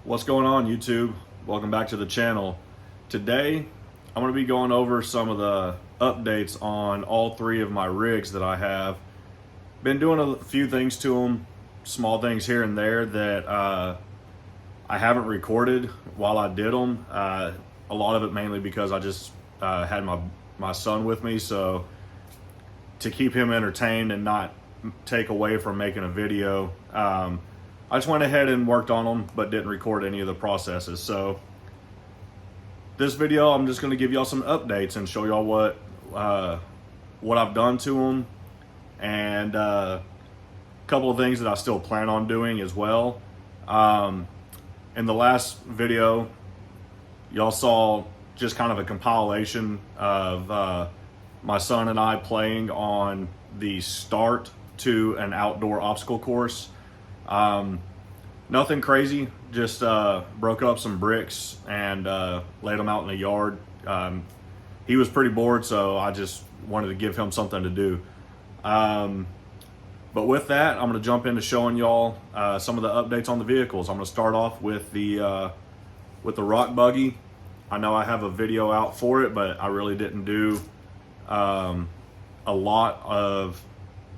What's going on, YouTube? Welcome back to the channel. Today I'm going to be going over some of the updates on all three of my rigs that I have. Been doing a few things to them, small things here and there that I haven't recorded while I did them. A lot of it mainly because I just had my son with me, so to keep him entertained and not take away from making a video, I just went ahead and worked on them, but didn't record any of the processes. So this video, I'm just going to give y'all some updates and show y'all what I've done to them, and a couple of things that I still plan on doing as well. In the last video, y'all saw just kind of a compilation of my son and I playing on the start to an outdoor obstacle course. Nothing crazy, just broke up some bricks and laid them out in the yard. He was pretty bored, so I just wanted to give him something to do. But with that, I'm going to jump into showing y'all some of the updates on the vehicles. I'm going to start off with the Rock buggy. I know I have a video out for it, but I really didn't do a lot of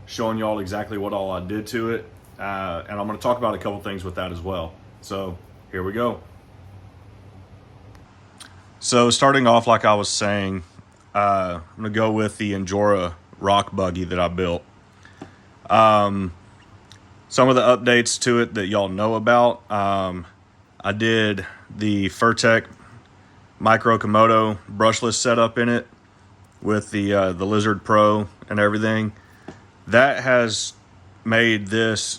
showing y'all exactly what all I did to it. And I'm going to talk about a couple things with that as well. So here we go. So starting off, like I was saying, I'm going to go with the Injora Rock buggy that I built. Some of the updates to it that y'all know about. I did the Furtec Micro Komodo brushless setup in it with the Lizard Pro and everything. That has made this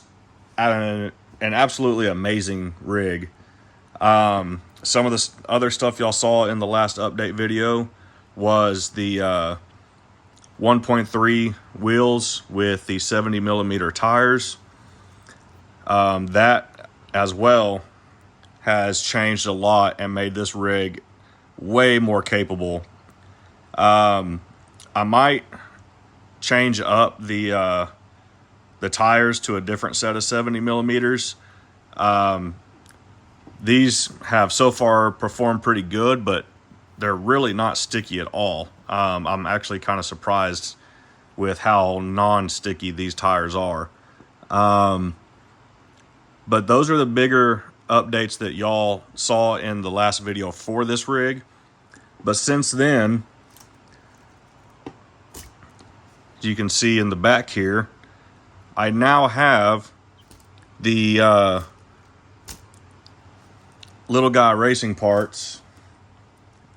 an absolutely amazing rig. Some of the other stuff y'all saw in the last update video was the 1.3 wheels with the 70 millimeter tires. That as well has changed a lot and made this rig way more capable. I might change up the tires to a different set of 70 millimeters. These have so far performed pretty good, but they're really not sticky at all. I'm actually kind of surprised with how non-sticky these tires are. But those are the bigger updates that y'all saw in the last video for this rig. But since then, as you can see in the back here, I now have the little guy racing parts,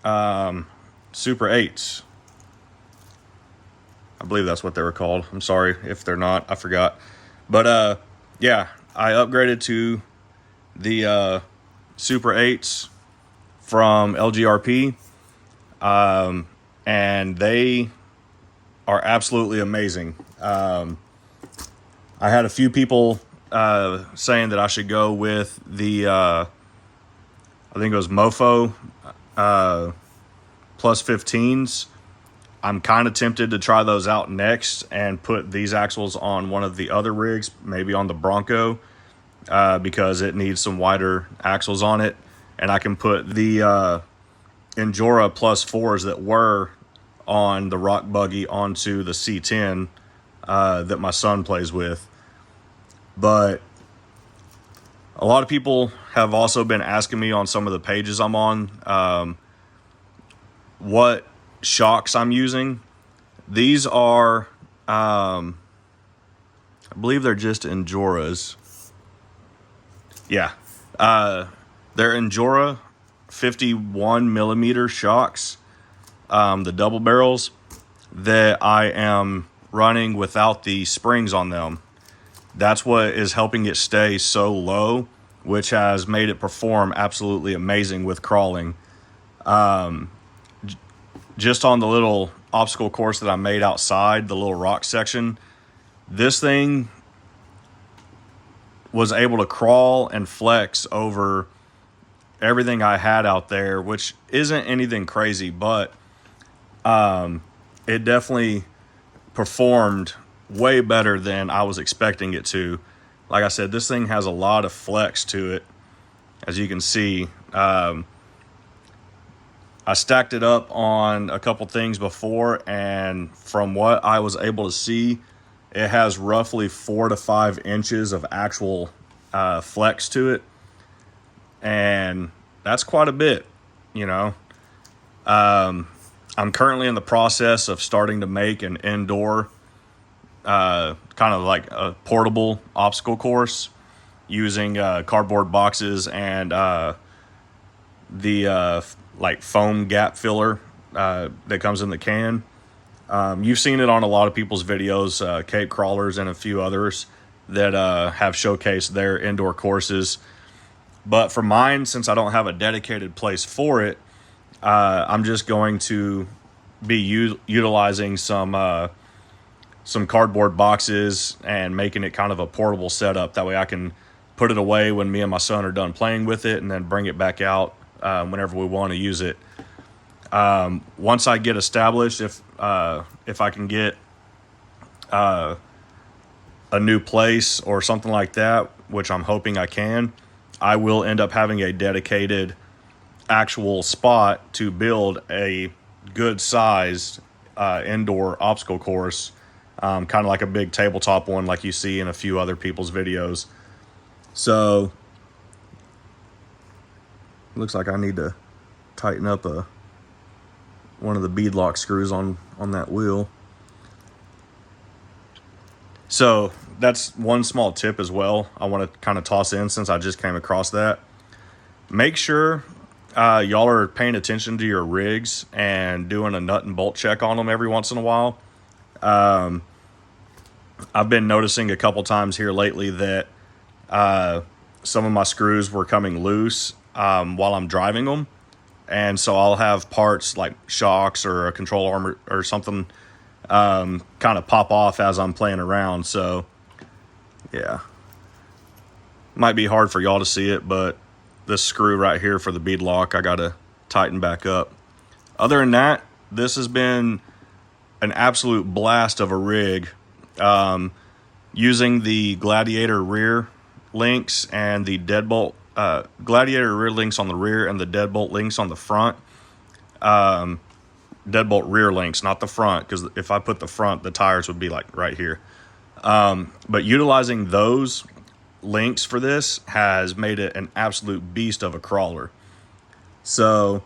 Super 8s. I believe that's what they were called. I'm sorry if they're not, I forgot. But yeah, I upgraded to the Super 8s from LGRP, and they are absolutely amazing. I had a few people saying that I should go with the, I think it was Mofo plus 15s. I'm kind of tempted to try those out next and put these axles on one of the other rigs, maybe on the Bronco, because it needs some wider axles on it. And I can put the Injora plus 4s that were on the Rock buggy onto the C10 that my son plays with. But a lot of people have also been asking me on some of the pages I'm on what shocks I'm using. These are I believe they're just Injoras. Yeah, they're Injora 51 millimeter shocks, the double barrels that I am running without the springs on them. That's what is helping it stay so low, which has made it perform absolutely amazing with crawling. Just on the little obstacle course that I made outside, the little rock section, this thing was able to crawl and flex over everything I had out there, which isn't anything crazy, but it definitely performed way better than I was expecting it to. Like I said, this thing has a lot of flex to it, as you can see. I stacked it up on a couple things before, and from what I was able to see, it has roughly 4 to 5 inches of actual flex to it, and that's quite a bit, you know. I'm currently in the process of starting to make an indoor kind of like a portable obstacle course using cardboard boxes and the like foam gap filler that comes in the can. You've seen it on a lot of people's videos, Cape Crawlers and a few others that have showcased their indoor courses. But for mine, since I don't have a dedicated place for it, I'm just going to be utilizing some cardboard boxes and making it kind of a portable setup. That way I can put it away when me and my son are done playing with it, and then bring it back out whenever we want to use it. Once I get established, if I can get a new place or something like that, which I'm hoping I can, I will end up having a dedicated actual spot to build a good sized indoor obstacle course, kind of like a big tabletop one like you see in a few other people's videos. So looks like I need to tighten up one of the bead lock screws on that wheel. So that's one small tip as well I want to kind of toss in, since I just came across that. Make sure y'all are paying attention to your rigs and doing a nut and bolt check on them every once in a while. I've been noticing a couple times here lately that some of my screws were coming loose while I'm driving them. And so I'll have parts like shocks or a control arm or something kind of pop off as I'm playing around. So yeah, might be hard for y'all to see it, but this screw right here for the bead lock, I gotta tighten back up. Other than that, this has been an absolute blast of a rig. Using the Gladiator rear links and the deadbolt, Gladiator rear links on the rear and the deadbolt links on the front. Deadbolt rear links, not the front, because if I put the front, the tires would be like right here. But utilizing those links for this has made it an absolute beast of a crawler. So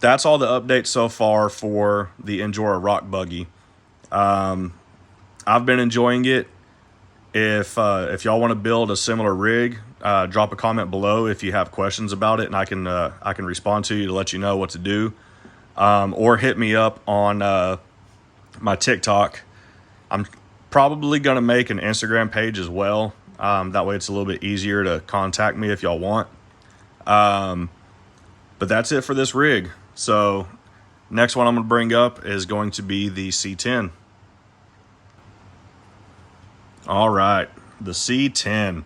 that's all the updates so far for the Injora Rock buggy. I've been enjoying it. If y'all want to build a similar rig, drop a comment below if you have questions about it, and I can respond to you to let you know what to do. Or hit me up on my TikTok. I'm probably going to make an Instagram page as well. That way it's a little bit easier to contact me if y'all want. But that's it for this rig. So next one I'm going to bring up is going to be the C10. All right, the C10.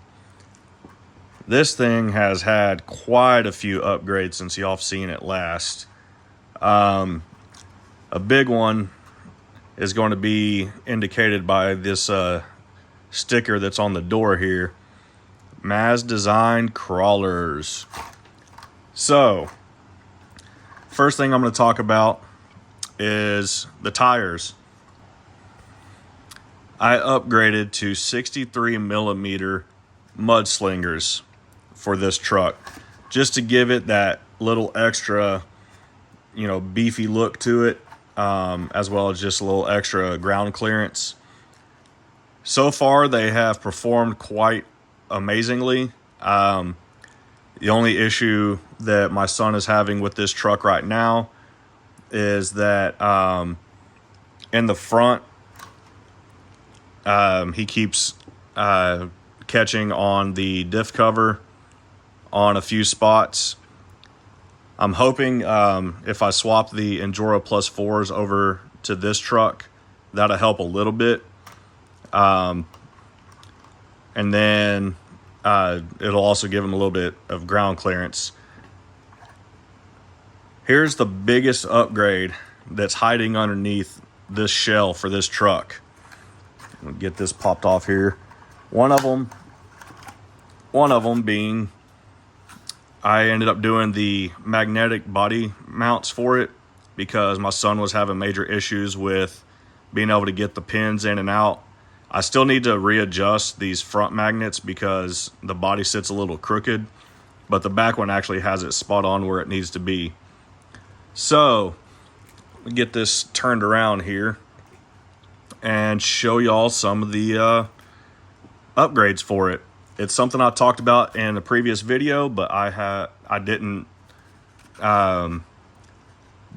This thing has had quite a few upgrades since y'all have seen it last. A big one is going to be indicated by this sticker that's on the door here. Maz Design Crawlers. So, first thing I'm going to talk about is the tires. I upgraded to 63 millimeter mudslingers for this truck, just to give it that little extra, you know, beefy look to it, as well as just a little extra ground clearance. So far, they have performed quite amazingly. The only issue that my son is having with this truck right now is that in the front, he keeps catching on the diff cover on a few spots. I'm hoping if I swap the Injora Plus 4s over to this truck, that'll help a little bit. And then it'll also give him a little bit of ground clearance. Here's the biggest upgrade that's hiding underneath this shell for this truck. I'll get this popped off here. One of them being I ended up doing the magnetic body mounts for it because my son was having major issues with being able to get the pins in and out. I still need to readjust these front magnets because the body sits a little crooked, but the back one actually has it spot on where it needs to be. So, we get this turned around here and show y'all some of the upgrades for it. It's something I talked about in a previous video, but I didn't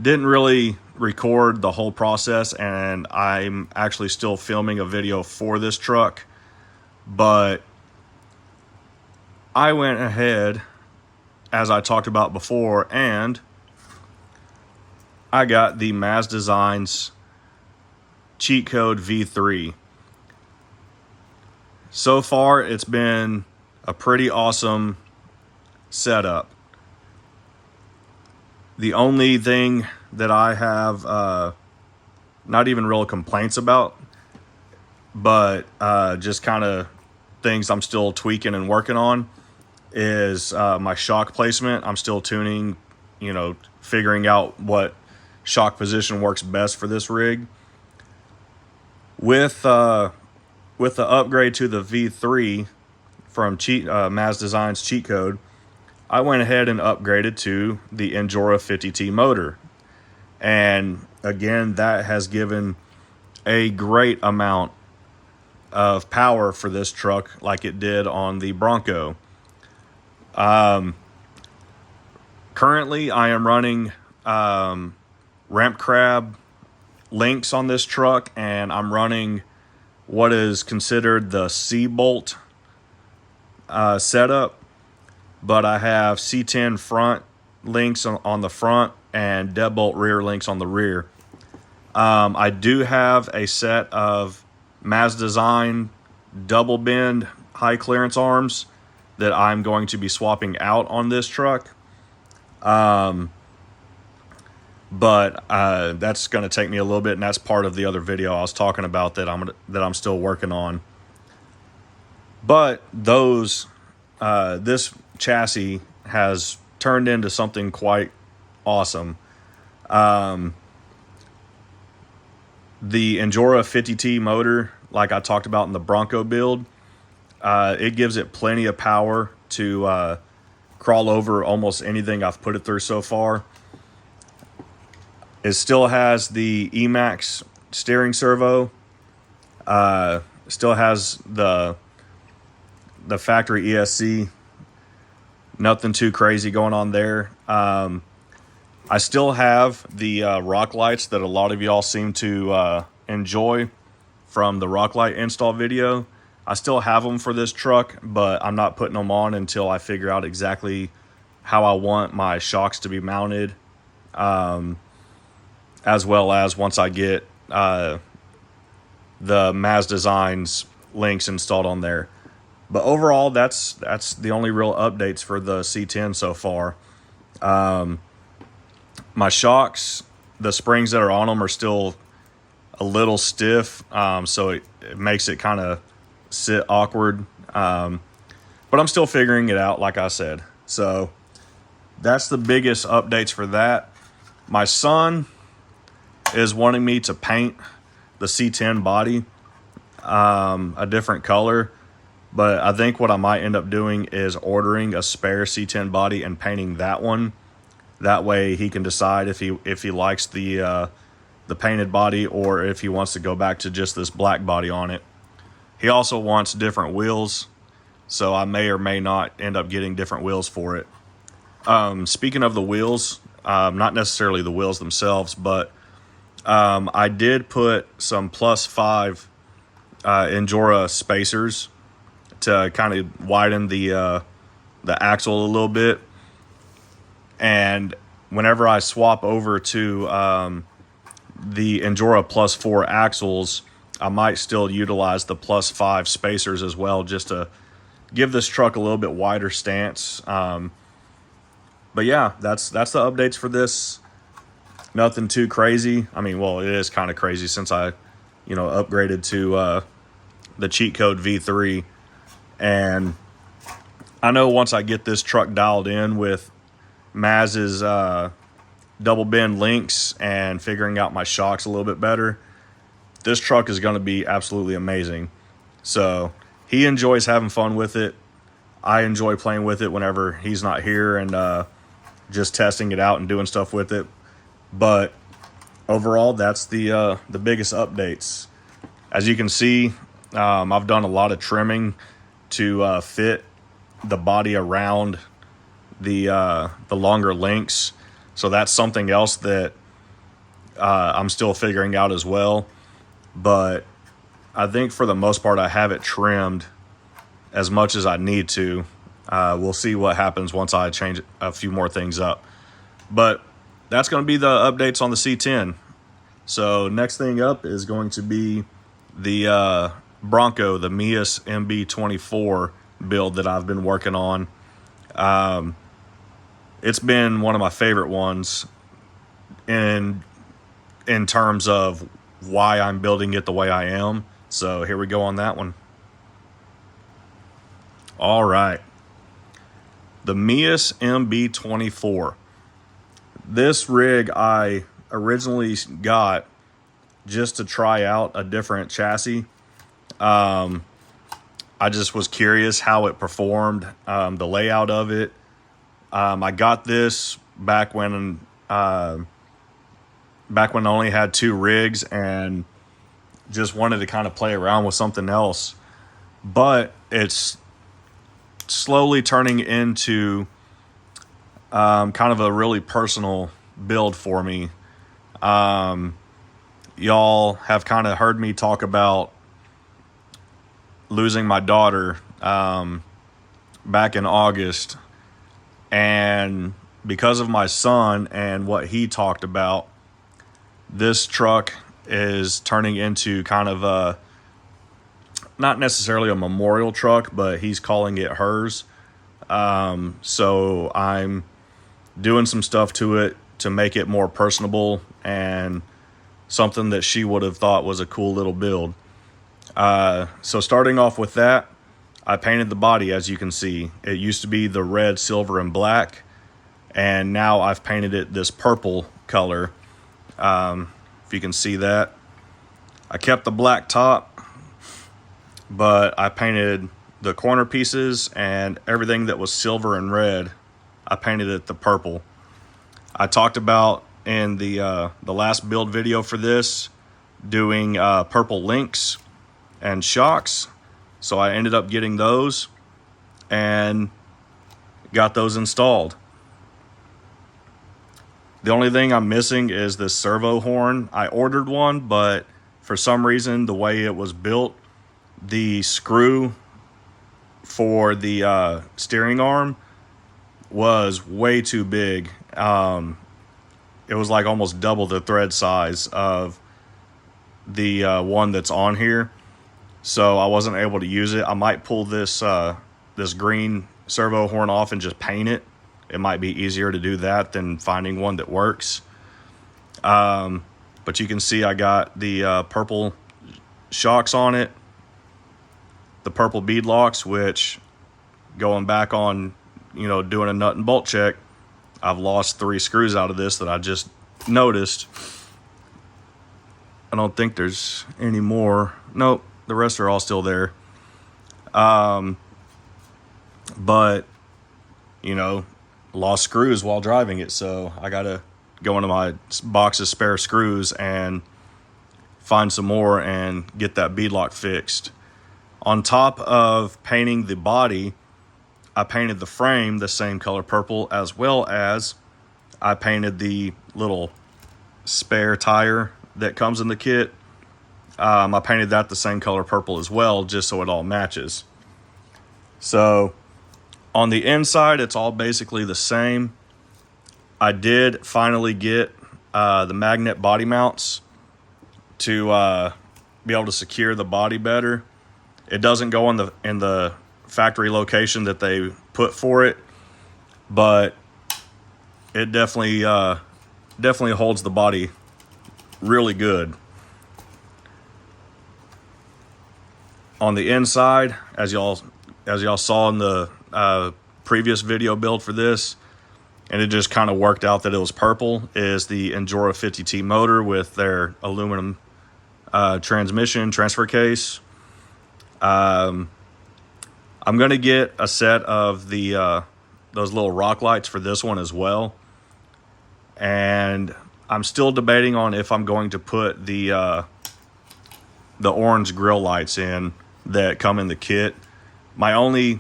really record the whole process, and I'm actually still filming a video for this truck. But I went ahead, as I talked about before, and I got the MEUS Designs cheat code V3. So far, it's been a pretty awesome setup. The only thing that I have not even real complaints about, but just kind of things I'm still tweaking and working on, is my shock placement. I'm still tuning, figuring out what shock position works best for this rig. With the upgrade to the V3 from MEUS Designs cheat code, I went ahead and upgraded to the Injora 50T motor. And again, that has given a great amount of power for this truck like it did on the Bronco. Currently, I am running ramp crab links on this truck, and I'm running what is considered the C-bolt setup, but I have C10 front links on the front and deadbolt rear links on the rear. I do have a set of MEUS Design double bend high clearance arms that I'm going to be swapping out on this truck. But that's going to take me a little bit, and that's part of the other video I was talking about that I'm still working on. But this chassis has turned into something quite awesome. The Injora 50T motor, like I talked about in the Bronco build, it gives it plenty of power to crawl over almost anything I've put it through so far. It still has the Emax steering servo. Still has the factory ESC. Nothing too crazy going on there. I still have the rock lights that a lot of y'all seem to enjoy from the rock light install video. I still have them for this truck, but I'm not putting them on until I figure out exactly how I want my shocks to be mounted. As well as once I get the MEUS Designs links installed on there. But overall, that's the only real updates for the C10 so far. My shocks, the springs that are on them are still a little stiff, so it makes it kind of sit awkward. But I'm still figuring it out, like I said. So that's the biggest updates for that. My son is wanting me to paint the C10 body a different color, but I think what I might end up doing is ordering a spare C10 body and painting that one. That way he can decide if he likes the painted body or if he wants to go back to just this black body on it. He also wants different wheels, so I may or may not end up getting different wheels for it. Speaking of the wheels, not necessarily the wheels themselves, but I did put some +5 Injora spacers to kind of widen the axle a little bit. And whenever I swap over to the Injora +4 axles, I might still utilize the +5 spacers as well, just to give this truck a little bit wider stance. But yeah, that's the updates for this. Nothing too crazy. I mean, well, it is kind of crazy since I, upgraded to the cheat code V3, and I know once I get this truck dialed in with Maz's double bend links and figuring out my shocks a little bit better, this truck is going to be absolutely amazing. So he enjoys having fun with it. I enjoy playing with it whenever he's not here and just testing it out and doing stuff with it. But overall, that's the biggest updates. As you can see, I've done a lot of trimming to fit the body around the longer links. So that's something else that I'm still figuring out as well. But I think for the most part, I have it trimmed as much as I need to. We'll see what happens once I change a few more things up. But that's going to be the updates on the C10. So next thing up is going to be the Bronco, the MEUS MB24 build that I've been working on. It's been one of my favorite ones in terms of why I'm building it the way I am. So here we go on that one. All right. The MEUS MB24. This rig I originally got just to try out a different chassis. I just was curious how it performed, the layout of it. I got this back when I only had 2 rigs and just wanted to kind of play around with something else. But it's slowly turning into kind of a really personal build for me. Y'all have kind of heard me talk about losing my daughter back in August, and because of my son and what he talked about, this truck is turning into kind of a, not necessarily a memorial truck, but he's calling it hers. So I'm doing some stuff to it to make it more personable and something that she would have thought was a cool little build. So starting off with that, I painted the body. As you can see, it used to be the red, silver, and black, and now I've painted it this purple color. If you can see that, I kept the black top, but I painted the corner pieces and everything that was silver and red. I painted it the purple. I talked about in the last build video for this doing purple links and shocks, so I ended up getting those and got those installed. The only thing I'm missing is this servo horn. I ordered one, but for some reason, the way it was built, the screw for the steering arm was way too big. It was like almost double the thread size of the one that's on here. So I wasn't able to use it. I might pull this this green servo horn off and just paint it. It might be easier to do that than finding one that works. But you can see I got the purple shocks on it, the purple bead locks, which going back on, you know, doing a nut and bolt check, I've lost 3 screws out of this that I just noticed. I don't think there's any more. Nope, the rest are all still there. But, you know, lost screws while driving it, so I gotta go into my box of spare screws and find some more and get that bead lock fixed. On top of painting the body, I painted the frame the same color purple, as well as I painted the little spare tire that comes in the kit. I painted that the same color purple as well, just so it all matches. So on the inside, it's all basically the same. I did finally get the magnet body mounts to be able to secure the body better. It doesn't go in the factory location that they put for it, but it definitely holds the body really good. On the inside, as y'all saw in the previous video build for this, and it just kind of worked out that it was purple, is the Injora 50T motor with their aluminum transmission transfer case. I'm going to get a set of the those little rock lights for this one as well. And I'm still debating on if I'm going to put the orange grill lights in that come in the kit. My only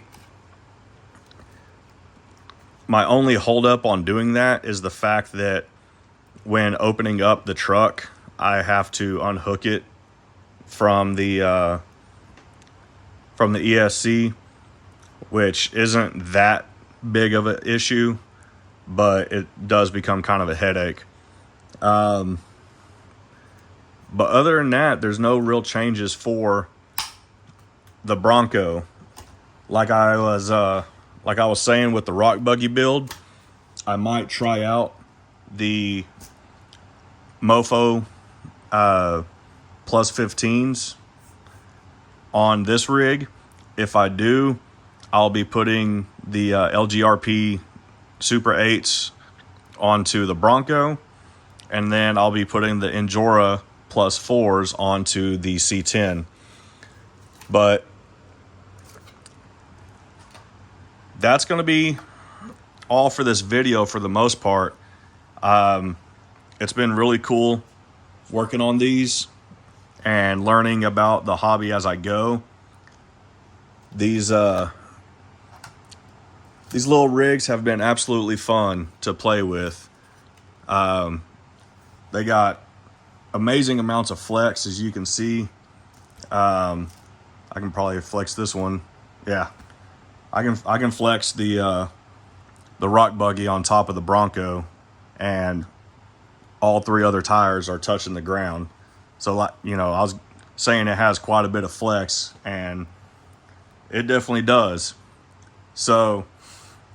holdup on doing that is the fact that when opening up the truck, I have to unhook it from the ESC, which isn't that big of an issue, but it does become kind of a headache. But other than that, there's no real changes for the Bronco. Like I was saying with the Rock buggy build, I might try out the Mofo plus 15s on this rig. If I do, I'll be putting the LGRP Super 8s onto the Bronco, and then I'll be putting the Injora plus 4s onto the C10. But that's going to be all for this video for the most part. It's been really cool working on these and learning about the hobby as I go. These little rigs have been absolutely fun to play with. They got amazing amounts of flex, as you can see. I can probably flex this one. Yeah, I can flex the Rock buggy on top of the Bronco, and all three other tires are touching the ground. So, like, you know, I was saying it has quite a bit of flex, and it definitely does. So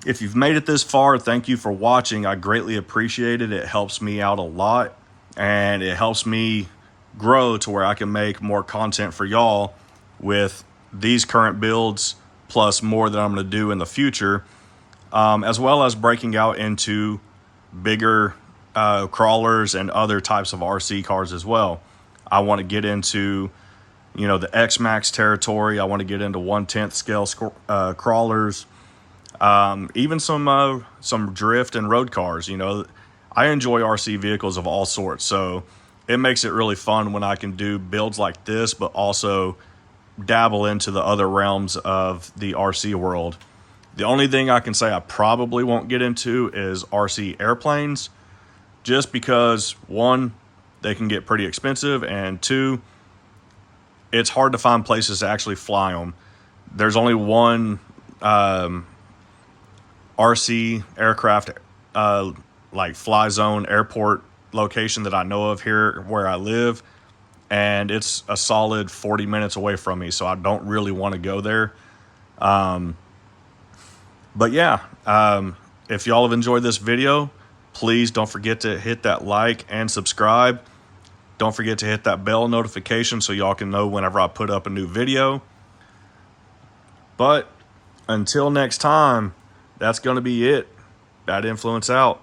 if you've made it this far, thank you for watching. I greatly appreciate it. It helps me out a lot, and it helps me grow to where I can make more content for y'all with these current builds, plus more that I'm going to do in the future, as well as breaking out into bigger crawlers and other types of RC cars as well. I want to get into, you know, the X-Max territory. I want to get into 1/10 scale crawlers, even some drift and road cars. You know, I enjoy RC vehicles of all sorts, so it makes it really fun when I can do builds like this, but also dabble into the other realms of the RC world. The only thing I can say I probably won't get into is RC airplanes, just because, one, they can get pretty expensive, and two, it's hard to find places to actually fly them. There's only one RC aircraft like fly zone airport location that I know of here where I live, and it's a solid 40 minutes away from me, so I don't really want to go there. But yeah, if y'all have enjoyed this video, please don't forget to hit that like and subscribe. Don't forget to hit that bell notification so y'all can know whenever I put up a new video. But until next time, that's going to be it. Bad Influence out.